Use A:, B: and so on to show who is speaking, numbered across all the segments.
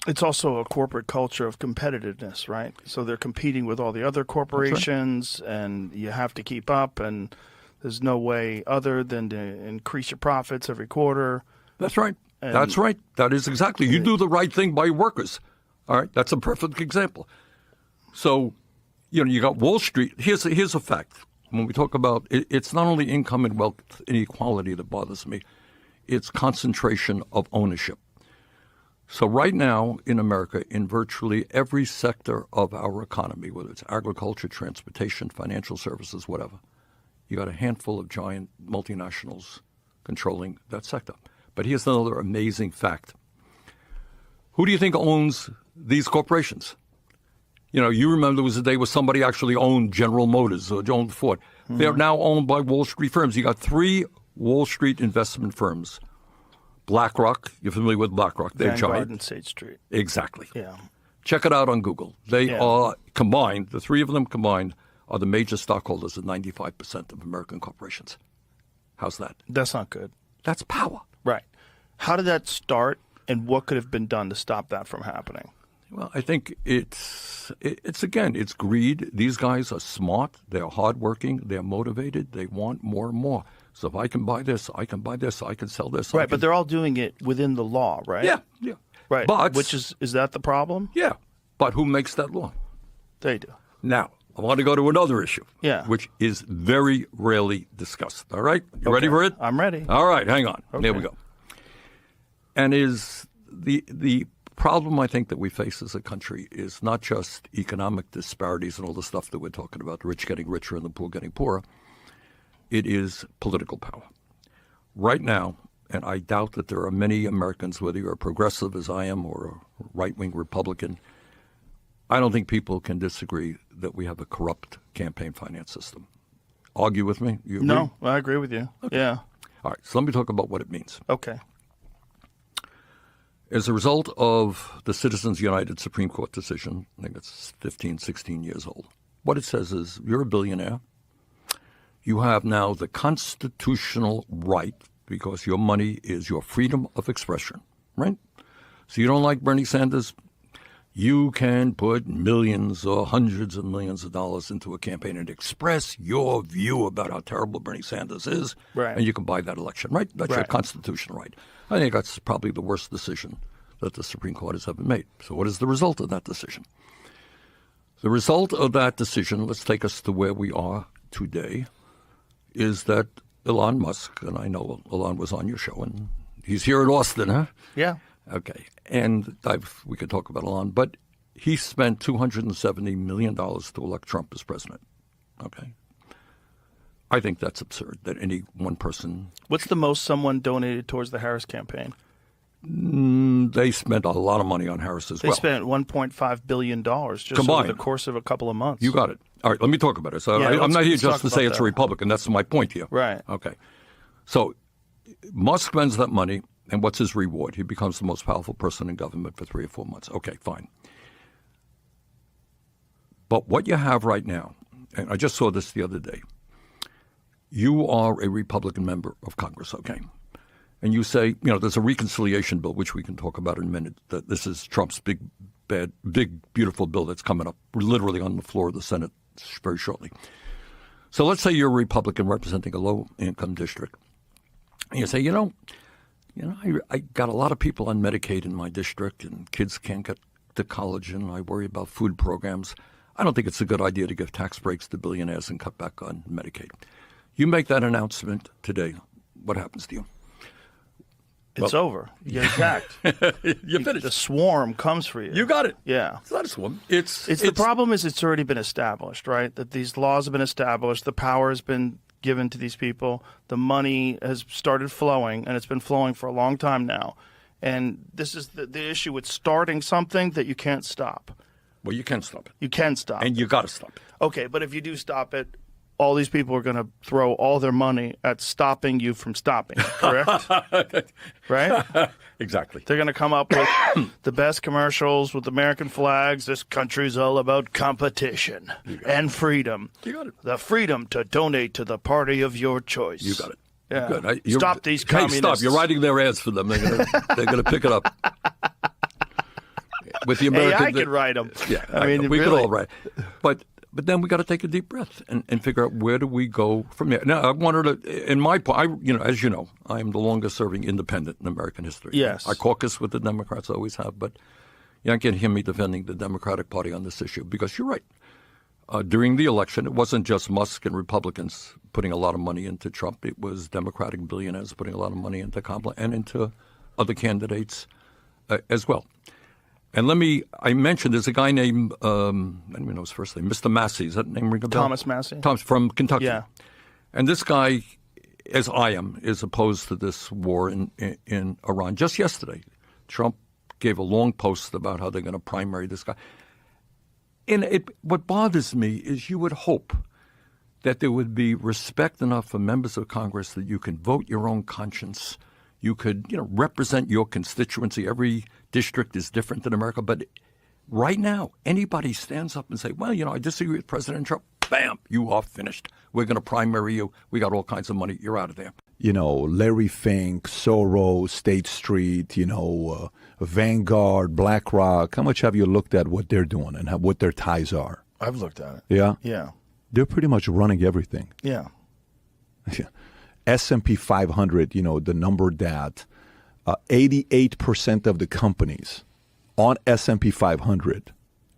A: It's also a corporate culture of competitiveness, right? So they're competing with all the other corporations, and you have to keep up, and there's no way other than to increase your profits every quarter.
B: That's right.
A: And
B: That's right. That is exactly. You do the right thing by your workers. All right. That's a perfect example. So, you got Wall Street. Here's a fact. When we talk about it's not only income and wealth inequality that bothers me. It's concentration of ownership. So right now in America, in virtually every sector of our economy, whether it's agriculture, transportation, financial services, whatever, you got a handful of giant multinationals controlling that sector. But here's another amazing fact. Who do you think owns these corporations? You remember there was a day where somebody actually owned General Motors or owned Ford. Mm-hmm. They're now owned by Wall Street firms. You got 3 Wall Street investment firms. Blackrock, you're familiar with Blackrock. They're
A: Vanguard and State Street.
B: Exactly.
A: Yeah.
B: Check it out on Google. They are combined, the 3 of them combined, are the major stockholders of 95% of American corporations. How's that?
A: That's not good.
B: That's power.
A: Right. How did that start, and what could have been done to stop that from happening?
B: Well, I think it's greed. These guys are smart. They're hardworking. They're motivated. They want more and more. So if I can buy this, I can buy this, I can sell this.
A: Right, but they're all doing it within the law, right?
B: Yeah.
A: Right.
B: But
A: which is that the problem?
B: Yeah. But who makes that law?
A: They do.
B: Now, I want to go to another issue.
A: Yeah.
B: Which is very rarely discussed. All right? You ready for it?
A: I'm ready.
B: All right, hang on.
A: Okay.
B: There we go. And is the problem I think that we face as a country is not just economic disparities and all the stuff that we're talking about, the rich getting richer and the poor getting poorer. It is political power. Right now, and I doubt that there are many Americans, whether you're a progressive as I am or a right-wing Republican, I don't think people can disagree that we have a corrupt campaign finance system. Argue with me? You agree?
A: No, I agree with you.
B: Okay.
A: Yeah.
B: All right, so let me talk about what it means.
A: Okay.
B: As a result of the Citizens United Supreme Court decision, I think it's 15, 16 years old, what it says is you're a billionaire. You have now the constitutional right, because your money is your freedom of expression, right? So you don't like Bernie Sanders, you can put millions or hundreds of millions of dollars into a campaign and express your view about how terrible Bernie Sanders is,
A: right.
B: And you can buy that election, right? That's your constitutional right. I think that's probably the worst decision that the Supreme Court has ever made. So what is the result of that decision? The result of that decision, let's take us to where we are today, is that Elon Musk, and I know Elon was on your show, and he's here in Austin, huh?
A: Yeah.
B: Okay. And we could talk about Elon, but he spent $270 million to elect Trump as president. Okay. I think that's absurd that any one person.
A: What's the most someone donated towards the Harris campaign?
B: They spent a lot of money on Harris as well.
A: They spent $1.5 billion just
B: combined
A: over the course of a couple of months.
B: You got it. All right, let me talk about it. So I'm not here just to say it's a Republican. That's my point here.
A: Right.
B: Okay. So Musk spends that money, and what's his reward? He becomes the most powerful person in government for 3 or 4 months. Okay, fine. But what you have right now, and I just saw this the other day, you are a Republican member of Congress, okay? And you say, there's a reconciliation bill, which we can talk about in a minute, that this is Trump's big, beautiful bill that's coming up literally on the floor of the Senate very shortly. So let's say you're a Republican representing a low-income district. And you say, I got a lot of people on Medicaid in my district, and kids can't get to college, and I worry about food programs. I don't think it's a good idea to give tax breaks to billionaires and cut back on Medicaid. You make that announcement today. What happens to you?
A: It's over. You get attacked.
B: You finished.
A: The swarm comes for you.
B: You got it.
A: Yeah.
B: It's not a swarm. It's
A: the problem is it's already been established, right? That these laws have been established. The power has been given to these people. The money has started flowing, and it's been flowing for a long time now. And this is the issue with starting something that you can't stop.
B: Well, you can stop it.
A: You can stop
B: and
A: it.
B: You got to stop it.
A: Okay, but if you do stop it, all these people are going to throw all their money at stopping you from stopping it, correct? Right?
B: Exactly.
A: They're going to come up with the best commercials with American flags. This country's all about competition and freedom.
B: You got it.
A: The freedom to donate to the party of your choice.
B: You got it.
A: Yeah.
B: Good.
A: Stop these communists.
B: Stop. You're writing their ads for them. They're going to pick it up. with the American.
A: AI could write them.
B: Yeah,
A: I mean,
B: we
A: really.
B: could all write. But then we got to take a deep breath and figure out where do we go from there. Now, I wanted to, in my point, as you know, I am the longest serving independent in American history.
A: Yes.
B: I caucus with the Democrats, I always have, but you can't hear me defending the Democratic Party on this issue because you're right. During the election, it wasn't just Musk and Republicans putting a lot of money into Trump. It was Democratic billionaires putting a lot of money into Kamala and into other candidates as well. And I mentioned there's a guy named, I don't even know his first name, Mr. Massey. Is that name ring a bell?
A: Thomas Massey.
B: Thomas from Kentucky.
A: Yeah.
B: And this guy, as I am, is opposed to this war in Iran. Just yesterday, Trump gave a long post about how they're going to primary this guy. And what bothers me is you would hope that there would be respect enough for members of Congress that you can vote your own conscience. You could, represent your constituency. Every district is different in America. But right now, anybody stands up and say, well, I disagree with President Trump. Bam, you are finished. We're going to primary you. We got all kinds of money. You're out of there.
C: Larry Fink, Soros, State Street, Vanguard, Blackrock. How much have you looked at what they're doing and what their ties are?
A: I've looked at it.
C: Yeah?
A: Yeah.
C: They're pretty much running everything.
A: Yeah.
C: S&P 500, the number that 88% of the companies on S&P 500,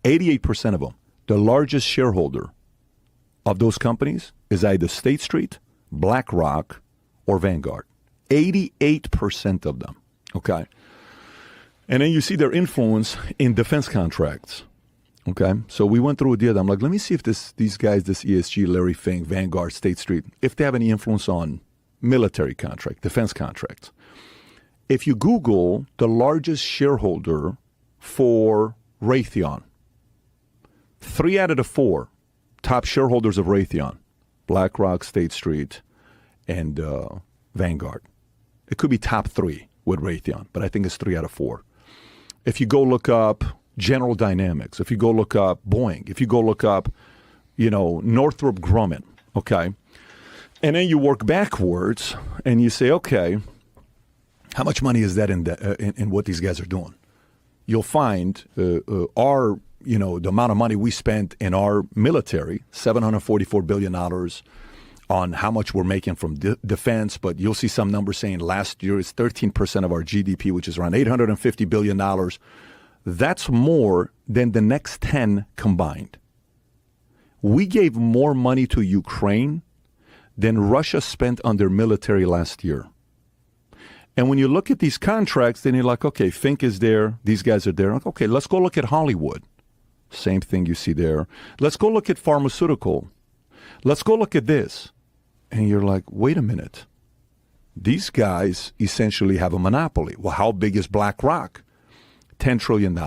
C: 88% of them, the largest shareholder of those companies is either State Street, BlackRock, or Vanguard. 88% of them. Okay. And then you see their influence in defense contracts. Okay. So we went through a deal. I'm like, let me see if these guys, this ESG, Larry Fink, Vanguard, State Street, if they have any influence on military contract, defense contracts. If you Google the largest shareholder for Raytheon, 3 out of the 4 top shareholders of Raytheon, BlackRock, State Street, and Vanguard. It could be top 3 with Raytheon, but I think it's 3 out of 4. If you go look up General Dynamics, if you go look up Boeing, if you go look up, Northrop Grumman, okay? And then you work backwards and you say, okay, how much money is that in what these guys are doing? You'll find the amount of money we spent in our military, $744 billion on how much we're making from defense, but you'll see some numbers saying last year is 13% of our GDP, which is around $850 billion. That's more than the next 10 combined. We gave more money to Ukraine than Russia spent on their military last year. And when you look at these contracts, then you're like, okay, Fink is there, these guys are there. Okay, let's go look at Hollywood. Same thing you see there. Let's go look at pharmaceutical. Let's go look at this. And you're like, wait a minute. These guys essentially have a monopoly. Well, how big is BlackRock? $10 trillion.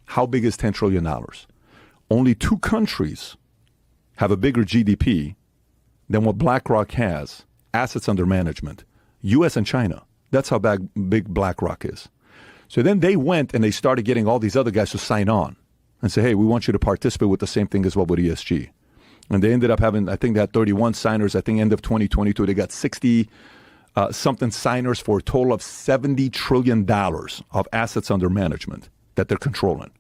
C: How big is $10 trillion? Only 2 countries have a bigger GDP than what BlackRock has, assets under management, U.S. and China. That's how big BlackRock is. So then they went and they started getting all these other guys to sign on and say, hey, we want you to participate with the same thing as well with ESG. And they ended up having, I think they had 31 signers. I think end of 2022, they got 60 something signers for a total of $70 trillion of assets under management that they're controlling.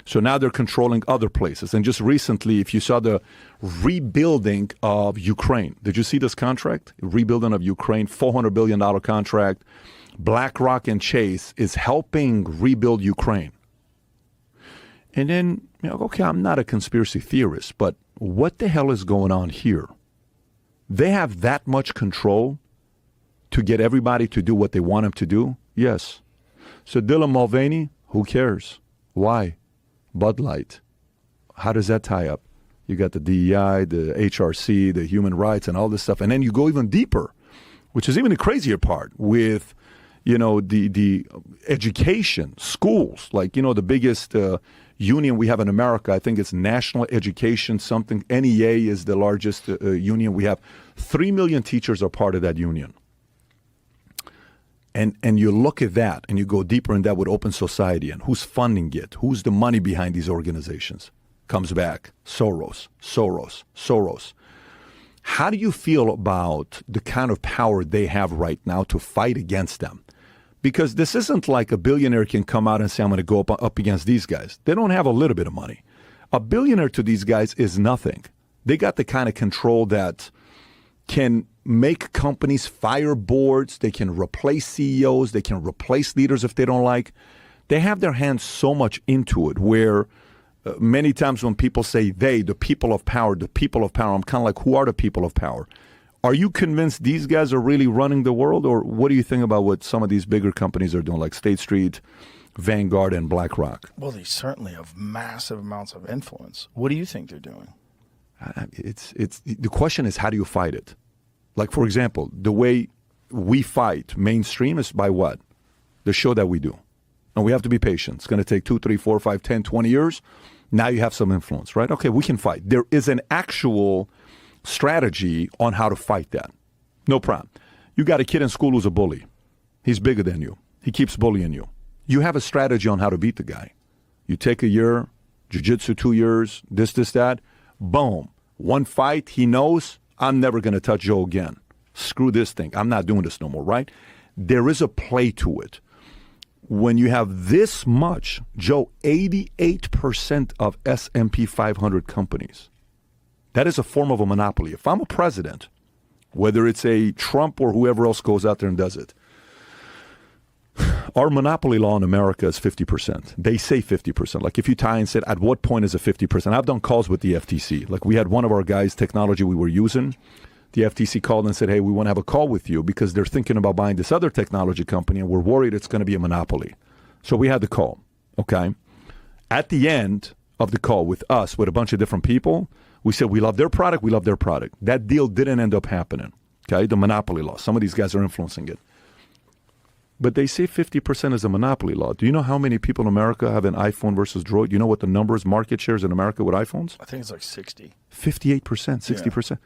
C: So now they're controlling other places. And just recently, if you saw the rebuilding of Ukraine, did you see this contract? Rebuilding of Ukraine, $400 billion contract. BlackRock and Chase is helping rebuild Ukraine. And then, okay, I'm not a conspiracy theorist, but what the hell is going on here? They have that much control to get everybody to do what they want them to do? Yes. So Dylan Mulvaney, who cares? Why? Bud Light. How does that tie up? You got the DEI, the HRC, the human rights, and all this stuff. And then you go even deeper, which is even the crazier part with, the education, schools. Like, the biggest union we have in America, I think it's National Education something. NEA is the largest union we have. 3 million teachers are part of that union. And you look at that and you go deeper in that with open society and who's funding it, who's the money behind these organizations. Comes back, Soros. How do you feel about the kind of power they have right now to fight against them? Because this isn't like a billionaire can come out and say, I'm going to go up against these guys. They don't have a little bit of money. A billionaire to these guys is nothing. They got the kind of control that can make companies fire boards. They can replace CEOs. They can replace leaders if they don't like. They have their hands so much into it where many times when people say the people of power, I'm kind of like, who are the people of power? Are you convinced these guys are really running the world? Or what do you think about what some of these bigger companies are doing, like State Street, Vanguard, and Blackrock?
A: Well, they certainly have massive amounts of influence. What do you think they're doing?
C: It's the question is, how do you fight it? Like, for example, the way we fight mainstream is by what? The show that we do. And we have to be patient. It's going to take 2, 3, 4, 5, 10, 20 years. Now you have some influence, right? Okay, we can fight. There is an actual strategy on how to fight that. No problem. You got a kid in school who's a bully. He's bigger than you. He keeps bullying you. You have a strategy on how to beat the guy. You take a year, jiu-jitsu 2 years, this, that. Boom. One fight, he knows, I'm never going to touch Joe again. Screw this thing. I'm not doing this no more, right? There is a play to it. When you have this much, Joe, 88% of S&P 500 companies, that is a form of a monopoly. If I'm a president, whether it's a Trump or whoever else goes out there and does it, our monopoly law in America is 50%. They say 50%. Like if you tie and said, at what point is it 50%? I've done calls with the FTC. Like we had one of our guys' technology we were using. The FTC called and said, hey, we want to have a call with you because they're thinking about buying this other technology company and we're worried it's going to be a monopoly. So we had the call, okay? At the end of the call with us, with a bunch of different people, we said, we love their product, we love their product. That deal didn't end up happening, okay? The monopoly law. Some of these guys are influencing it. But they say 50% is a monopoly law. Do you know how many people in America have an iPhone versus Droid? You know what the numbers, market shares in America with iPhones?
A: I think it's like 60.
C: 58%, 60%. Yeah.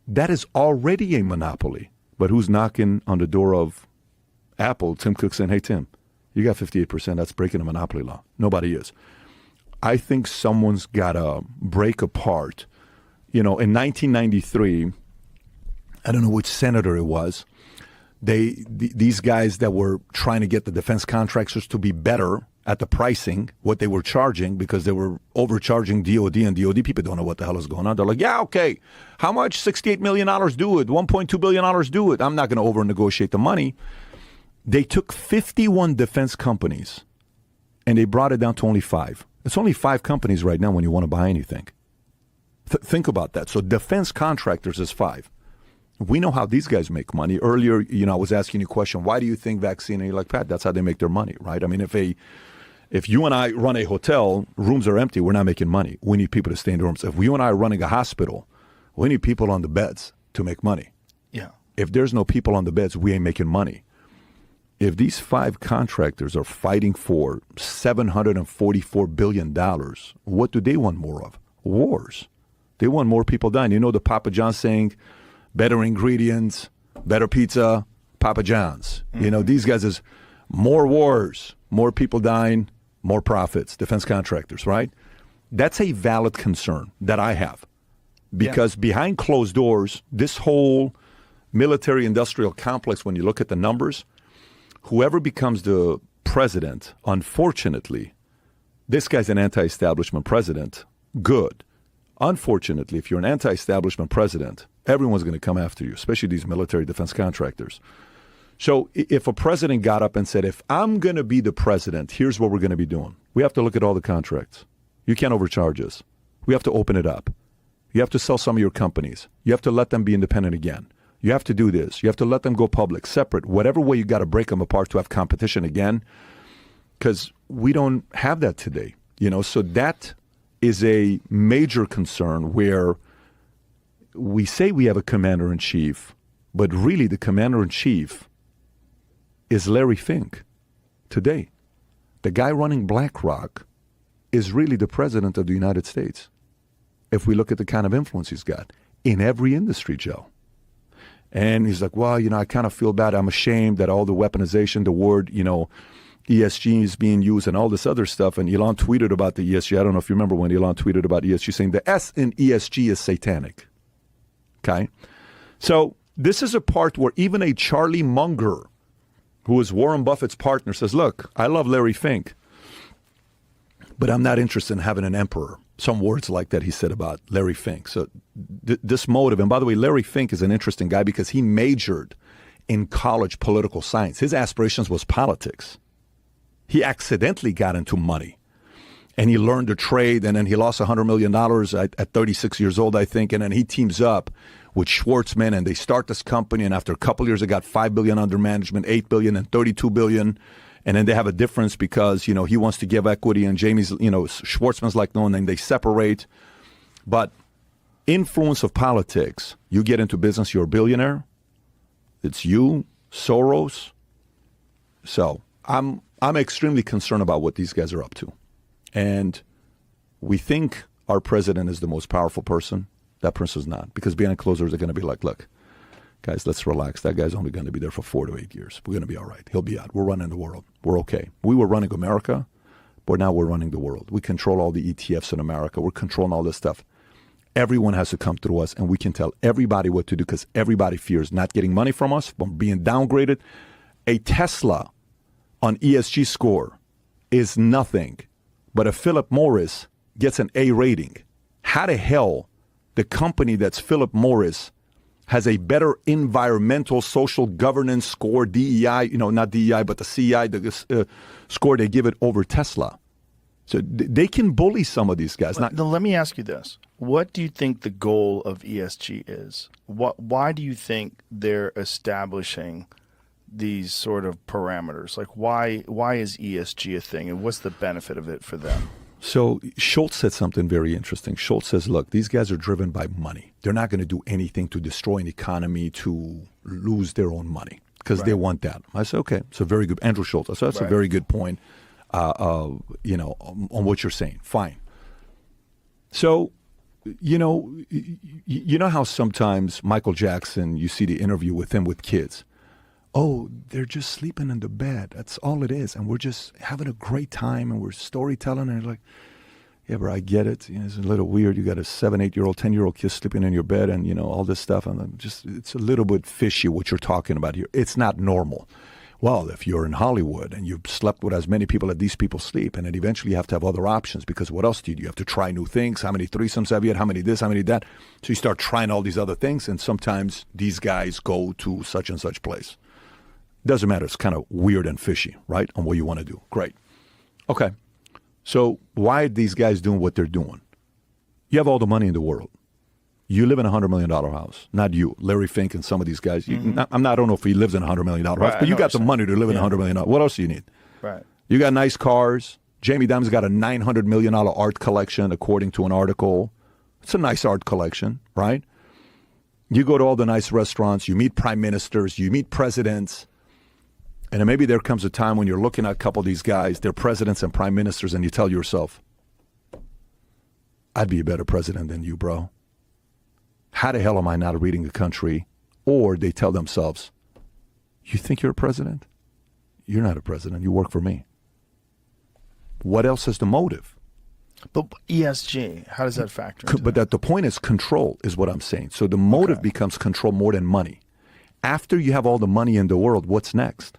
C: That is already a monopoly. But who's knocking on the door of Apple? Tim Cook saying, hey, Tim, you got 58%. That's breaking a monopoly law. Nobody is. I think someone's got to break apart. You know, in 1993, I don't know which senator it was, these guys that were trying to get the defense contractors to be better at the pricing, what they were charging, because they were overcharging DOD, and DOD people don't know what the hell is going on. They're like, yeah, okay, how much? $68 million do it. $1.2 billion do it. I'm not going to over-negotiate the money. They took 51 defense companies, and they brought it down to only 5. It's only 5 companies right now when you want to buy anything. Think about that. So defense contractors is 5. We know how these guys make money. Earlier, I was asking you a question, why do you think vaccine? And you're like, Pat, that's how they make their money, right? I mean, if you and I run a hotel, rooms are empty, we're not making money. We need people to stay in the rooms. If you and I are running a hospital, we need people on the beds to make money.
A: Yeah.
C: If there's no people on the beds, we ain't making money. If these 5 contractors are fighting for $744 billion, what do they want more of? Wars. They want more people dying. You know the Papa John's saying, better ingredients, better pizza, Papa John's. Mm-hmm. These guys is more wars, more people dying, more profits, defense contractors, right? That's a valid concern that I have. Because behind closed doors, this whole military-industrial complex, when you look at the numbers, whoever becomes the president, unfortunately, this guy's an anti-establishment president, good. Unfortunately, if you're an anti-establishment president, everyone's going to come after you, especially these military defense contractors. So if a president got up and said, if I'm going to be the president, here's what we're going to be doing. We have to look at all the contracts. You can't overcharge us. We have to open it up. You have to sell some of your companies. You have to let them be independent again. You have to do this. You have to let them go public, separate, whatever way you got to break them apart to have competition again, because we don't have that today. So that is a major concern where we say we have a commander-in-chief, but really the commander-in-chief is Larry Fink today. The guy running Blackrock is really the president of the United States, if we look at the kind of influence he's got in every industry, Joe. And he's like, well, I kind of feel bad. I'm ashamed that all the weaponization, the word, ESG is being used and all this other stuff. And Elon tweeted about the ESG. I don't know if you remember when Elon tweeted about ESG, saying the S in ESG is satanic. Okay? So this is a part where even a Charlie Munger, who is Warren Buffett's partner, says, look, I love Larry Fink, but I'm not interested in having an emperor. Some words like that he said about Larry Fink. So this motive, and by the way, Larry Fink is an interesting guy because he majored in college political science. His aspirations was politics. He accidentally got into money, and he learned a trade, and then he lost $100 million at 36 years old, I think, and then he teams up with Schwartzman, and they start this company, and after a couple of years, they got $5 billion under management, $8 billion, and $32 billion, and then they have a difference because, he wants to give equity, and Jamie's, Schwartzman's like, no, and then they separate. But influence of politics, you get into business, you're a billionaire, it's you, Soros. So I'm extremely concerned about what these guys are up to. And we think our president is the most powerful person. That person's not. Because behind closed doors, they're going to be like, look, guys, let's relax. That guy's only going to be there for 4 to 8 years. We're going to be all right. He'll be out. We're running the world. We're okay. We were running America, but now we're running the world. We control all the ETFs in America. We're controlling all this stuff. Everyone has to come through us, and we can tell everybody what to do because everybody fears not getting money from us, from being downgraded. A Tesla on ESG score is nothing, but a Philip Morris gets an A rating. How the hell the company that's Philip Morris has a better environmental social governance score, DEI, not DEI, but the CEI, the score they give it over Tesla? So they can bully some of these guys.
A: Now, let me ask you this. What do you think the goal of ESG is? Why do you think they're establishing these sort of parameters? Like, why is ESG a thing, and what's the benefit of it for them?
C: So Schultz said something very interesting. Schultz says, look, these guys are driven by money. They're not going to do anything to destroy an economy to lose their own money because they want that. I said, okay, it's a very good, Andrew Schultz. I said, that's a very good point, on what you're saying. Fine. So, you know how sometimes Michael Jackson, you see the interview with him with kids. Oh, they're just sleeping in the bed. That's all it is. And we're just having a great time and we're storytelling. And you're like, yeah, bro, I get it. It's a little weird. You got a 7, 8-year-old, 10-year-old kid sleeping in your bed and, all this stuff. And it's a little bit fishy what you're talking about here. It's not normal. Well, if you're in Hollywood and you've slept with as many people as these people sleep, and then eventually you have to have other options because what else do you do? You have to try new things. How many threesomes have you had? How many this? How many that? So you start trying all these other things, and sometimes these guys go to such and such place. Doesn't matter. It's kind of weird and fishy, right, on what you want to do. Great. Okay. So why are these guys doing what they're doing? You have all the money in the world. You live in a $100 million house. Not you, Larry Fink and some of these guys. I don't know if he lives in a $100 million house, but you got the money to live in a $100 million house. What else do you need?
A: Right. You
C: got nice cars. Jamie Dimon's got a $900 million art collection, according to an article. It's a nice art collection, right? You go to all the nice restaurants. You meet prime ministers. You meet presidents. And then maybe there comes a time when you're looking at a couple of these guys, they're presidents and prime ministers, and you tell yourself, I'd be a better president than you, bro. How the hell am I not reading the country? Or they tell themselves, you think you're a president? You're not a president. You work for me. What else is the motive?
A: But ESG, how does that factor into
C: But
A: that?
C: the point is control is what I'm saying. So the motive becomes control more than money. After you have all the money in the world, what's next?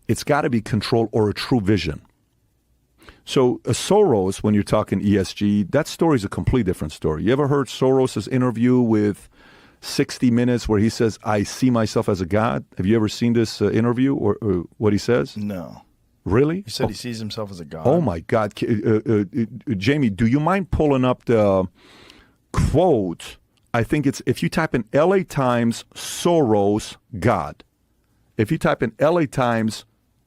C: It's got to be control or a true vision. So Soros, when you're talking ESG, that story is a completely different story. You ever heard Soros' interview with 60 Minutes where he says, I see myself as a god? Have you ever seen this interview or what he says?
A: No.
C: Really?
A: He said he sees himself as a god.
C: Oh, my God. Jamie, do you mind pulling up the quote? I think it's, if you type in LA Times, Soros, God. If you type in LA Times,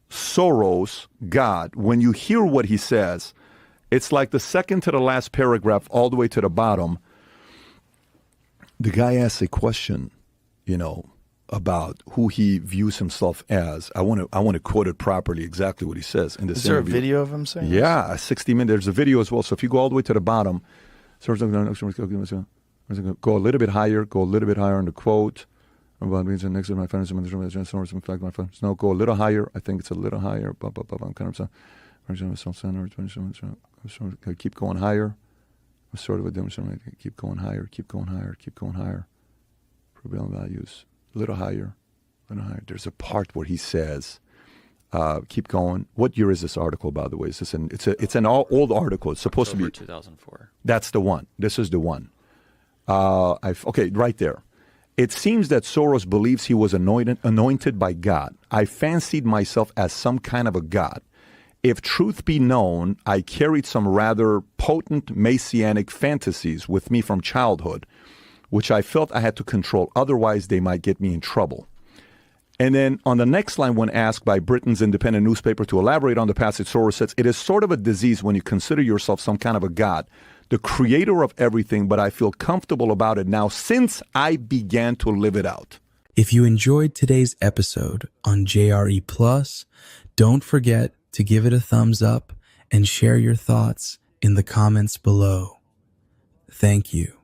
C: Soros, God, when you hear what he says, it's like the second to the last paragraph all the way to the bottom. The guy asks a question, about who he views himself as. I want to quote it properly, exactly what he says in this interview.
A: Is there a video of him saying
C: Yeah, 60 minutes. There's a video as well. So if you go all the way to the bottom, go a little bit higher, on the quote. No, go a little higher. I think it's a little higher. I'm kind of keep going higher. Sort of a keep going higher. Prevailing values. A little higher. There's a part where he says, keep going. What year is this article, by the way? Is this it's an old article. It's supposed
D: October
C: to be
D: 2004.
C: That's the one. This is the one. Okay, right there. It seems that Soros believes he was anointed by God. I fancied myself as some kind of a god. If truth be known, I carried some rather potent messianic fantasies with me from childhood, which I felt I had to control, otherwise they might get me in trouble. And then on the next line, when asked by Britain's independent newspaper to elaborate on the passage, Soros says, it is sort of a disease when you consider yourself some kind of a god, the creator of everything, but I feel comfortable about it now since I began to live it out.
E: If you enjoyed today's episode on JRE Plus, don't forget to give it a thumbs up and share your thoughts in the comments below. Thank you.